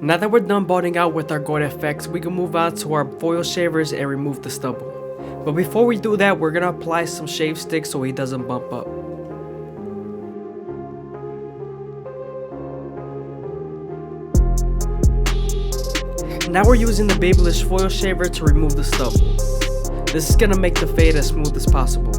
Now that we're done balding out with our gold effects, we can move on to our foil shavers and remove the stubble. But before we do that, we're gonna apply some shave sticks so he doesn't bump up. Now we're using the Babyliss foil shaver to remove the stubble. This is gonna make the fade as smooth as possible.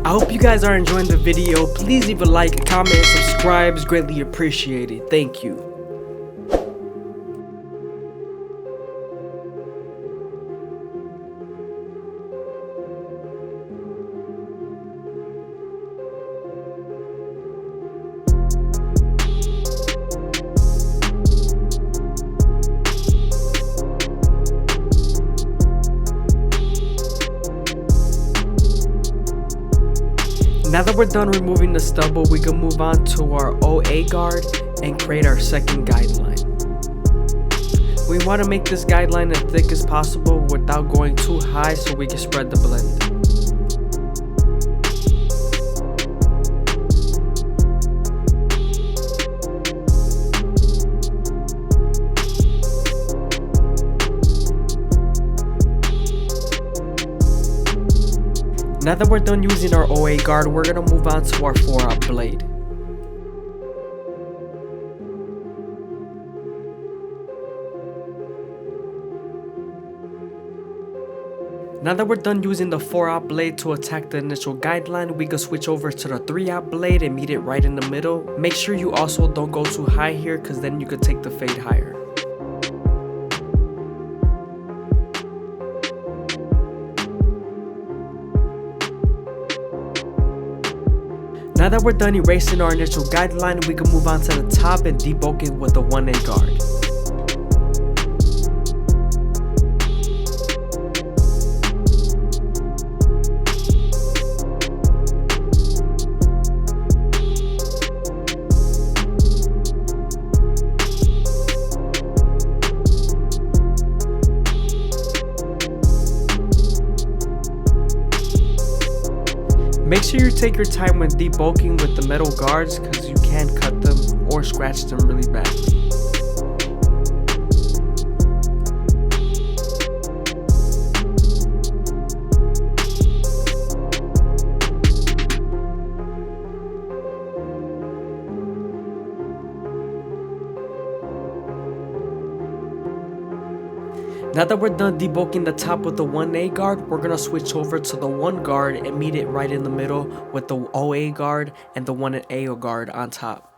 I hope you guys are enjoying the video. Please leave a like, comment, and subscribe. It's greatly appreciated. Thank you. Now that we're done removing the stubble, we can move on to our OA guard and create our second guideline. We want to make this guideline as thick as possible without going too high so we can spread the blend. Now that we're done using our OA guard, we're going to move on to our 4-aught blade. Now that we're done using the 4-aught blade to attack the initial guideline, we can switch over to the 3-aught blade and meet it right in the middle. Make sure you also don't go too high here, because then you could take the fade higher. Now that we're done erasing our initial guideline, we can move on to the top and debulk it with the 1A guard. Make sure you take your time when debulking with the metal guards, because you can cut them or scratch them really badly. Now that we're done debulking the top with the 1A guard, we're going to switch over to the 1 guard and meet it right in the middle with the OA guard and the 1A guard on top.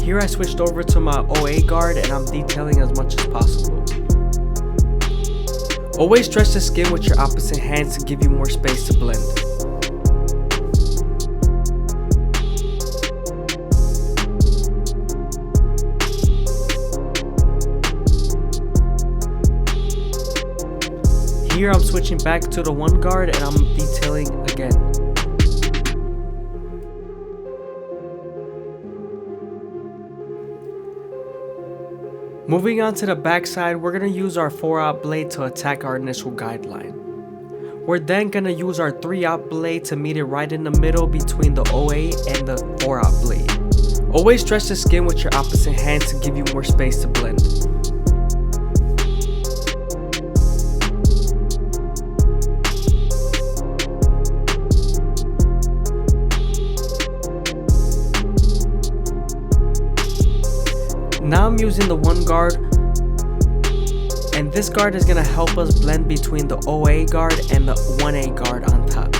Here I switched over to my OA guard and I'm detailing as much as possible. Always stretch the skin with your opposite hands to give you more space to blend. Here I'm switching back to the 1 guard and I'm detailing again. Moving on to the back side, we're going to use our 4-aught blade to attack our initial guideline. We're then going to use our 3-aught blade to meet it right in the middle between the OA and the 4-aught blade. Always stretch the skin with your opposite hands to give you more space to blend. Now I'm using the 1 guard, and this guard is going to help us blend between the OA guard and the 1A guard on top.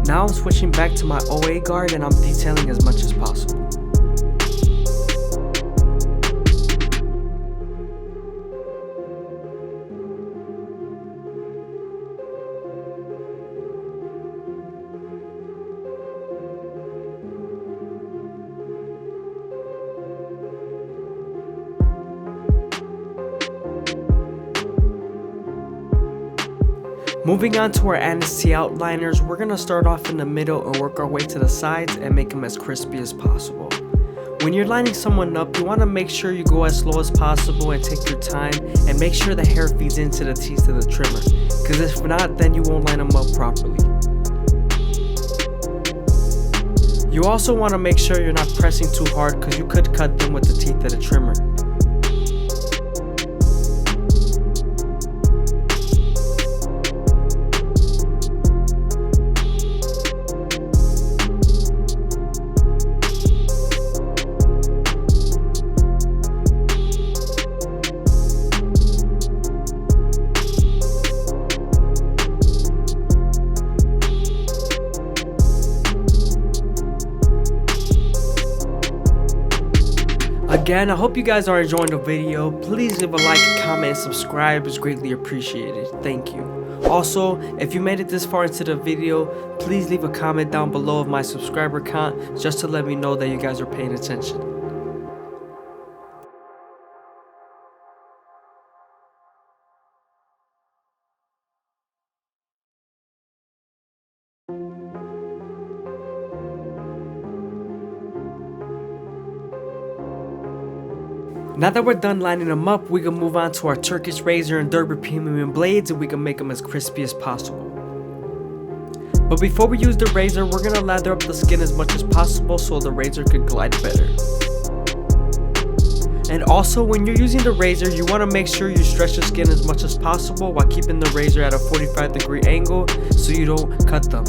Now I'm switching back to my OA guard and I'm detailing as much as possible. Moving on to our Anise tea outliners, we're going to start off in the middle and work our way to the sides and make them as crispy as possible. When you're lining someone up, you want to make sure you go as slow as possible and take your time and make sure the hair feeds into the teeth of the trimmer, because if not, then you won't line them up properly. You also want to make sure you're not pressing too hard, because you could cut them with the teeth of the trimmer. Again, I hope you guys are enjoying the video. Please leave a like, comment, and subscribe. It's greatly appreciated. Thank you. Also, if you made it this far into the video, please leave a comment down below of my subscriber count just to let me know that you guys are paying attention. Now that we're done lining them up, we can move on to our Turkish razor and Derby premium blades, and we can make them as crispy as possible. But before we use the razor, we're going to lather up the skin as much as possible so the razor could glide better. And also, when you're using the razor, you want to make sure you stretch the skin as much as possible while keeping the razor at a 45-degree angle so you don't cut them.